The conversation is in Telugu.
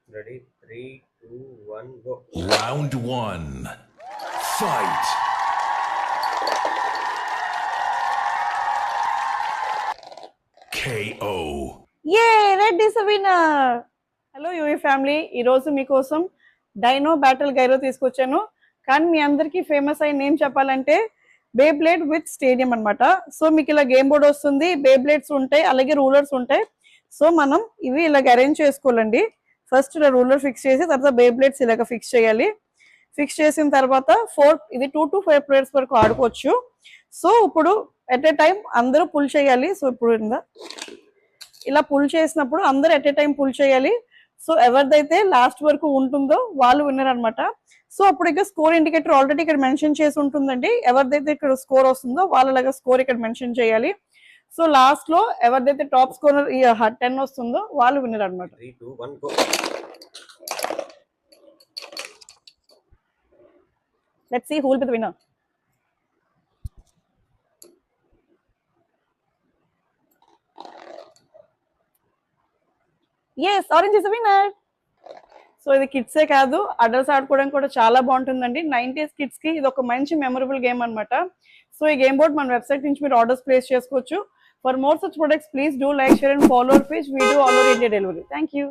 Ready? 3, 2, 1, go. Round 1. Fight. KO. A red is winner. Hello UV family, ఈరోజు మీకోసం డైనో బ్యాటిల్ గైరో తీసుకొచ్చాను. కానీ మీ అందరికీ ఫేమస్ అయిన నేమ్ చెప్పాలంటే బేబ్లేడ్ విత్ స్టేడియం అనమాట. సో మీకు ఇలా గేమ్ బోర్డ్ వస్తుంది, బేబ్లేడ్స్ ఉంటాయి, అలాగే రూలర్స్ ఉంటాయి. సో మనం ఇవి ఇలాగ అరేంజ్ చేసుకోవాలండి. ఫస్ట్ ఇలా రూలర్ ఫిక్స్ చేసి తర్వాత బేబ్లేడ్స్ ఇలాగ ఫిక్స్ చేయాలి. ఫిక్స్ చేసిన తర్వాత 2 to 5 ప్లేయర్స్ వరకు ఆడుకోవచ్చు. సో ఇప్పుడు ఎట్ ఏ టైం అందరూ పుల్ చేయాలి. సో ఇప్పుడు ఇలా పుల్ చేసినప్పుడు అందరూ ఎట్ ఏ టైం పుల్ చేయాలి. సో ఎవరిదైతే లాస్ట్ వరకు ఉంటుందో వాళ్ళు విన్నర్ అనమాట. సో అప్పుడు ఇక స్కోర్ ఇండికేటర్ ఆల్రెడీ ఇక్కడ మెన్షన్ చేసి ఉంటుందండి. ఎవరిదైతే ఇక్కడ స్కోర్ వస్తుందో వాళ్ళలాగా స్కోర్ ఇక్కడ మెన్షన్ చేయాలి. సో లాస్ట్ లో ఎవరిదైతే టాప్ స్కోర్ 10 వస్తుందో వాళ్ళు విన్నర్ అనమాట. 3, 2, 1, go. Let's see who will be the winner. Yes, orange is winner. So ఇది కిడ్సే కాదు, అడల్ట్స్ ఆడుకోవడానికి కూడా చాలా బాగుంటుందండి. 90s కిడ్స్ కి ఇది ఒక మంచి మెమరబుల్ గేమ్ అనమాట. సో ఈ గేమ్ బోర్డ్ మన వెబ్సైట్ నుంచి మీరు ఆర్డర్స్ ప్లేస్ చేసుకోవచ్చు. For more such products please do like, share and follow our page. We do all over India delivery. Thank you.